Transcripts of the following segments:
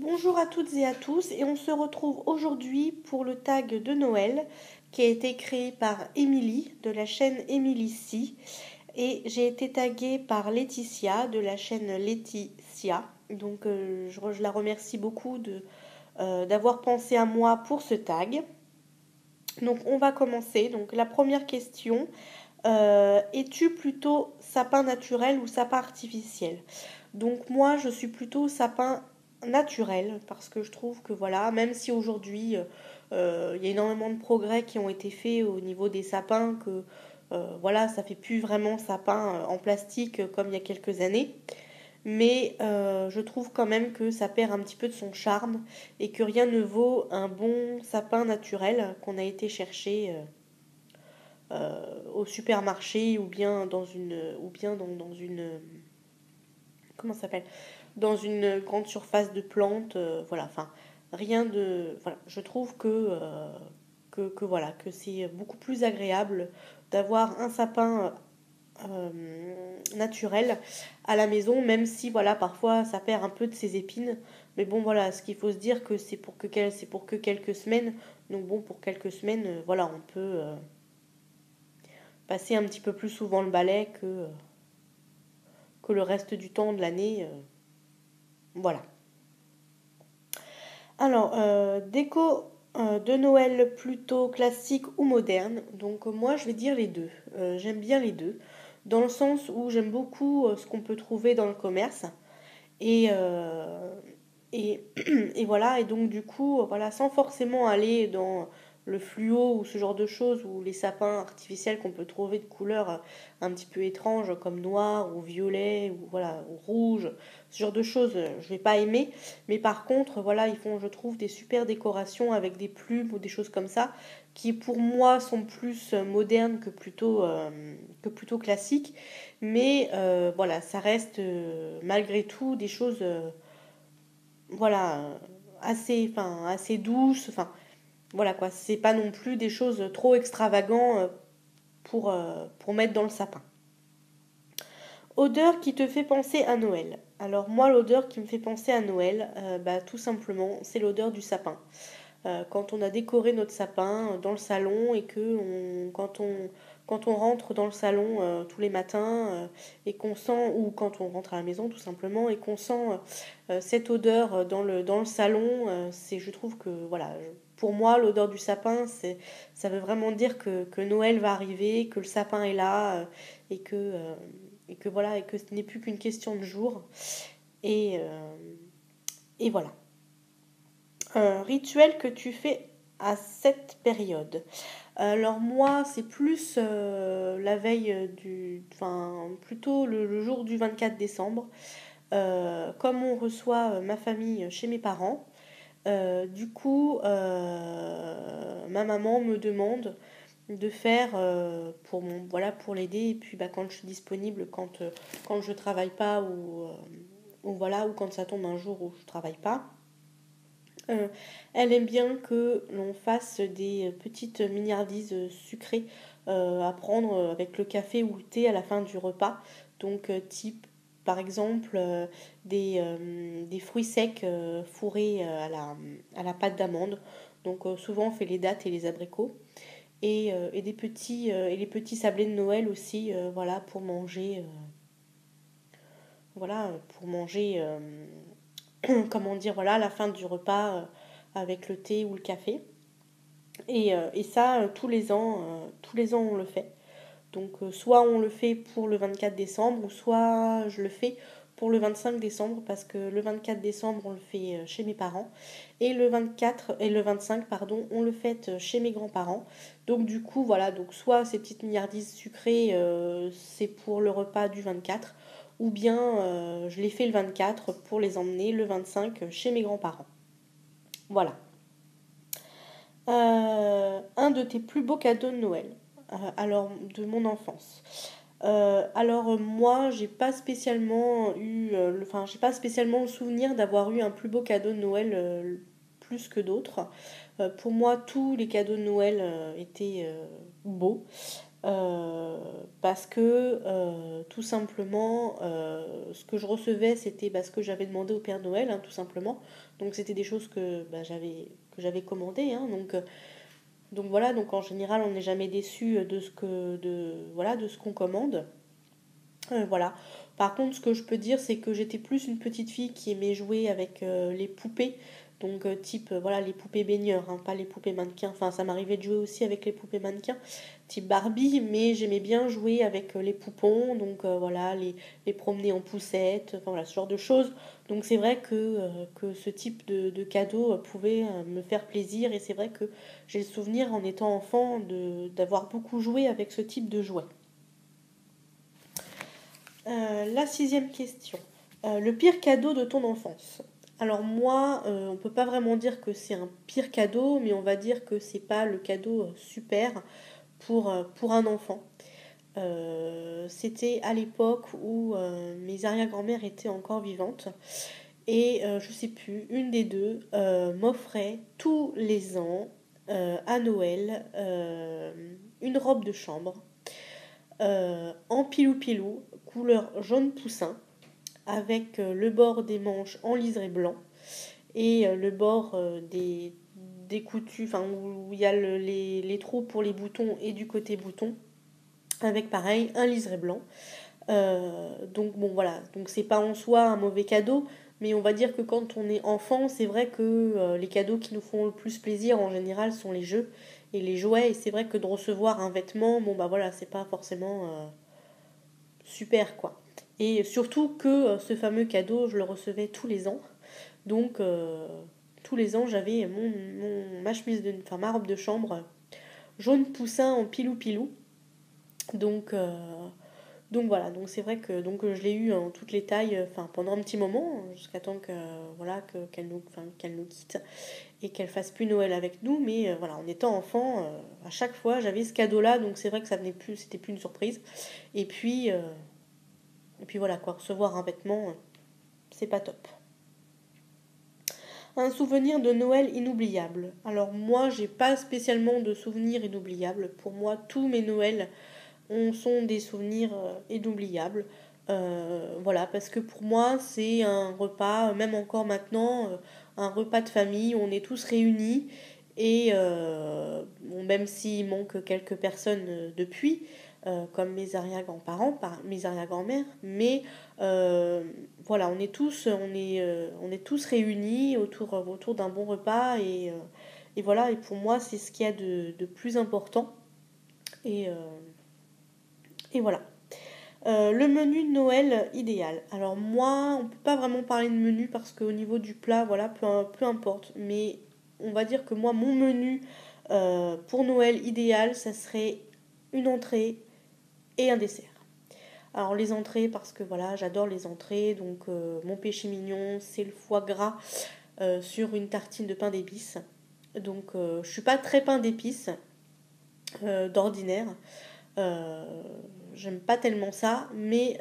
Bonjour à toutes et à tous et on se retrouve aujourd'hui pour le tag de Noël qui a été créé par Émilie de la chaîne Émilie Si et j'ai été taguée par Laetitia de la chaîne Laetitia. Donc je la remercie beaucoup d'avoir pensé à moi pour ce tag. Donc on va commencer. Donc la première question, es-tu plutôt sapin naturel ou sapin artificiel? Donc moi je suis plutôt sapin naturel parce que je trouve que voilà, même si aujourd'hui il y a énormément de progrès qui ont été faits au niveau des sapins, que voilà, ça fait plus vraiment sapin en plastique comme il y a quelques années. Mais je trouve quand même que ça perd un petit peu de son charme et que rien ne vaut un bon sapin naturel qu'on a été chercher au supermarché ou bien dans une comment ça s'appelle, dans une grande surface de plantes, voilà, enfin rien de, voilà, je trouve que voilà, que c'est beaucoup plus agréable d'avoir un sapin naturel à la maison, même si voilà, parfois ça perd un peu de ses épines, mais bon voilà, ce qu'il faut se dire que c'est pour que quelques semaines, donc bon, pour quelques semaines, voilà, on peut passer un petit peu plus souvent le balai que le reste du temps de l'année, voilà. Alors, déco de Noël plutôt classique ou moderne. Donc moi, je vais dire les deux. J'aime bien les deux, dans le sens où j'aime beaucoup ce qu'on peut trouver dans le commerce. Et, et, et voilà, et donc du coup, voilà, sans forcément aller dans le fluo ou ce genre de choses, ou les sapins artificiels qu'on peut trouver de couleurs un petit peu étranges, comme noir ou violet, ou voilà, ou rouge, ce genre de choses, je vais pas aimer. Mais par contre, voilà, ils font, je trouve, des super décorations avec des plumes ou des choses comme ça, qui pour moi sont plus modernes que plutôt classiques. Mais voilà, ça reste malgré tout des choses voilà, assez, enfin, assez douces. Enfin, voilà quoi, c'est pas non plus des choses trop extravagantes pour mettre dans le sapin. Odeur qui te fait penser à Noël. Alors moi, l'odeur qui me fait penser à Noël, bah, tout simplement, c'est l'odeur du sapin. Quand on a décoré notre sapin dans le salon et quand on rentre dans le salon tous les matins et qu'on sent, ou quand on rentre à la maison tout simplement, et qu'on sent cette odeur dans le salon, je trouve que voilà, pour moi l'odeur du sapin, ça veut vraiment dire que Noël va arriver, que le sapin est là et que, euh, et que voilà, et que ce n'est plus qu'une question de jours. Et, euh, et voilà. Un rituel que tu fais à cette période. Alors moi, c'est plus la veille enfin plutôt le jour du 24 décembre. Comme on reçoit ma famille chez mes parents, du coup, ma maman me demande de faire voilà, pour l'aider. Et puis bah, quand je suis disponible, quand je travaille pas ou voilà, ou quand ça tombe un jour où je travaille pas. Euh, Elle aime bien que l'on fasse des petites mignardises sucrées à prendre avec le café ou le thé à la fin du repas. Donc type par exemple des fruits secs fourrés à la pâte d'amande. Donc souvent on fait les dattes et les abricots. Et et les petits sablés de Noël aussi, voilà, pour manger comment dire, voilà, à la fin du repas avec le thé ou le café. Et ça, tous les ans, on le fait. Donc, soit on le fait pour le 24 décembre, ou soit je le fais pour le 25 décembre, parce que le 24 décembre, on le fait chez mes parents, et le 24 et le 25, pardon, on le fait chez mes grands-parents. Donc, du coup, voilà, donc soit ces petites milliardises sucrées, c'est pour le repas du 24, ou bien je les fais le 24 pour les emmener le 25 chez mes grands-parents. Voilà. Un de tes plus beaux cadeaux de Noël. Alors, de mon enfance. Moi, j'ai pas spécialement enfin, j'ai pas spécialement le souvenir d'avoir eu un plus beau cadeau de Noël plus que d'autres. Pour moi, tous les cadeaux de Noël étaient beaux. parce que tout simplement, ce que je recevais, c'était ce que j'avais demandé au Père Noël, hein, tout simplement. Donc c'était des choses que j'avais commandées, hein, donc voilà, donc en général, on n'est jamais déçu voilà, de ce qu'on commande. Voilà. Par contre, ce que je peux dire, c'est que j'étais plus une petite fille qui aimait jouer avec les poupées. Donc, type, voilà, les poupées baigneurs, hein, pas les poupées mannequins. Enfin, ça m'arrivait de jouer aussi avec les poupées mannequins, type Barbie, mais j'aimais bien jouer avec les poupons. Donc, voilà, les promener en poussette, enfin, voilà, ce genre de choses. Donc, c'est vrai que ce type de cadeau pouvait me faire plaisir. Et c'est vrai que j'ai le souvenir, en étant enfant, d'avoir beaucoup joué avec ce type de jouet. La sixième question. Le pire cadeau de ton enfance. Alors moi, on peut pas vraiment dire que c'est un pire cadeau, mais on va dire que c'est pas le cadeau super pour un enfant. C'était à l'époque où mes arrière-grand-mères étaient encore vivantes. Et je sais plus, une des deux m'offrait tous les ans à Noël une robe de chambre en pilou-pilou, couleur jaune poussin, avec le bord des manches en liseré blanc et le bord des coutus, enfin où il y a les trous pour les boutons et du côté bouton, avec pareil un liseré blanc. Donc bon voilà, donc c'est pas en soi un mauvais cadeau, mais on va dire que quand on est enfant, c'est vrai que les cadeaux qui nous font le plus plaisir en général sont les jeux et les jouets, et c'est vrai que de recevoir un vêtement, bon bah voilà, c'est pas forcément super quoi. Et surtout que ce fameux cadeau, je le recevais tous les ans. Donc tous les ans, j'avais ma chemise enfin ma robe de chambre jaune poussin en pilou pilou. Donc donc voilà, donc c'est vrai que je l'ai eu en toutes les tailles, enfin pendant un petit moment, jusqu'à temps que voilà qu'elle nous quitte et qu'elle fasse plus Noël avec nous. Mais voilà, en étant enfant, à chaque fois j'avais ce cadeau-là, donc c'est vrai que ça venait plus, c'était plus une surprise. Et puis voilà quoi, recevoir un vêtement, c'est pas top. Un souvenir de Noël inoubliable. Alors moi, j'ai pas spécialement de souvenirs inoubliables. Pour moi, tous mes Noëls sont des souvenirs inoubliables. Voilà, parce que pour moi, c'est un repas, même encore maintenant, un repas de famille où on est tous réunis. Et bon, même s'il manque quelques personnes depuis, comme mes arrière-grands-parents, mes arrière-grand-mères, mais voilà, on est tous réunis autour d'un bon repas et voilà, et pour moi, c'est ce qu'il y a de plus important. Et, et voilà. Le menu de Noël idéal. Alors moi, on peut pas vraiment parler de menu parce qu'au niveau du plat, voilà, peu importe. Mais on va dire que moi, mon menu pour Noël idéal, ça serait une entrée et un dessert. Alors les entrées, parce que voilà, j'adore les entrées. Donc mon péché mignon, c'est le foie gras sur une tartine de pain d'épices. Donc je suis pas très pain d'épices d'ordinaire. Euh, J'aime pas tellement ça, mais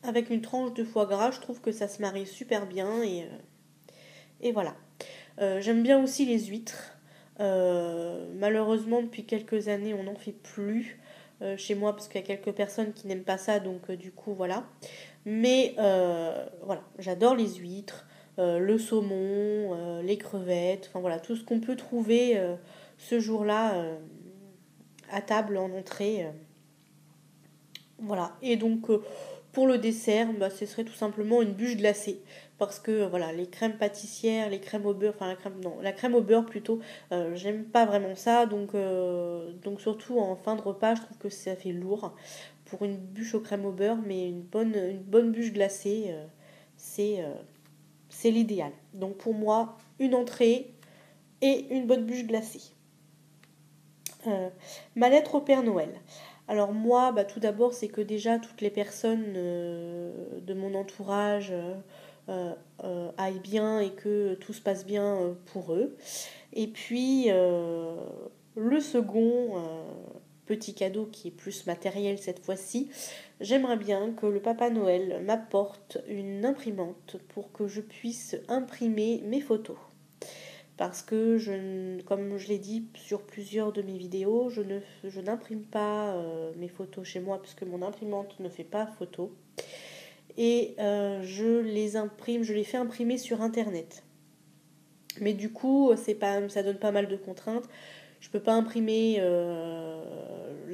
avec une tranche de foie gras, je trouve que ça se marie super bien et voilà. J'aime bien aussi les huîtres. Malheureusement, depuis quelques années, on n'en fait plus chez moi parce qu'il y a quelques personnes qui n'aiment pas ça, donc du coup, voilà. Mais voilà, j'adore les huîtres, le saumon, les crevettes, enfin voilà, tout ce qu'on peut trouver ce jour-là à table en entrée. Voilà. Et donc pour le dessert, bah, ce serait tout simplement une bûche glacée. Parce que voilà, les crèmes pâtissières, les crèmes au beurre, enfin la crème, non, la crème au beurre plutôt, j'aime pas vraiment ça. Donc surtout en fin de repas, je trouve que ça fait lourd pour une bûche aux crèmes au beurre, mais une bonne bûche glacée, c'est euh, c'est l'idéal. Donc pour moi, une entrée et une bonne bûche glacée. Ma lettre au Père Noël. Alors moi, bah, tout d'abord, c'est que déjà toutes les personnes de mon entourage aillent bien et que tout se passe bien pour eux. Et puis le second petit cadeau qui est plus matériel cette fois-ci, j'aimerais bien que le Papa Noël m'apporte une imprimante pour que je puisse imprimer mes photos. parce que comme je l'ai dit sur plusieurs de mes vidéos, je n'imprime pas mes photos chez moi parce que mon imprimante ne fait pas photo. Et je les fais imprimer sur internet. Mais du coup, ça donne pas mal de contraintes. Je peux pas imprimer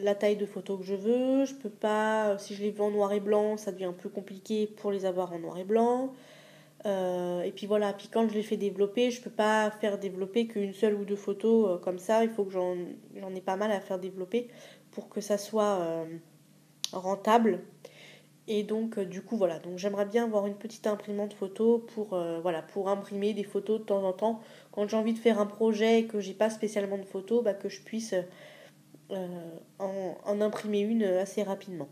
la taille de photo que je veux. Je peux pas, si je les veux en noir et blanc, ça devient plus compliqué pour les avoir en noir et blanc. Et puis voilà, puis quand je les fais développer, je peux pas faire développer qu'une seule ou deux photos comme ça. Il faut que j'en ai pas mal à faire développer pour que ça soit rentable. Et donc, du coup, voilà. Donc, j'aimerais bien avoir une petite imprimante photo pour imprimer des photos de temps en temps. Quand j'ai envie de faire un projet et que j'ai pas spécialement de photos, que je puisse en imprimer une assez rapidement.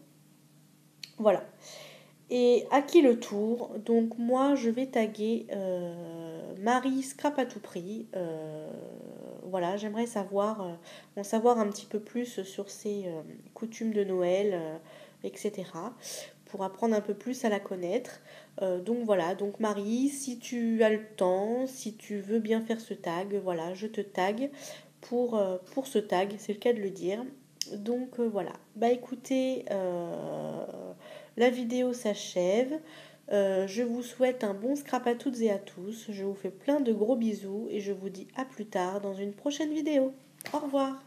Voilà. Et à qui le tour? Donc, moi, je vais taguer Marie Scrap à tout prix. Voilà, j'aimerais en savoir un petit peu plus sur ses coutumes de Noël, etc. Pour apprendre un peu plus à la connaître. Donc voilà, donc Marie, si tu as le temps, si tu veux bien faire ce tag, voilà, je te tag pour ce tag, c'est le cas de le dire. Donc voilà, bah écoutez, la vidéo s'achève. Je vous souhaite un bon scrap à toutes et à tous. Je vous fais plein de gros bisous et je vous dis à plus tard dans une prochaine vidéo. Au revoir.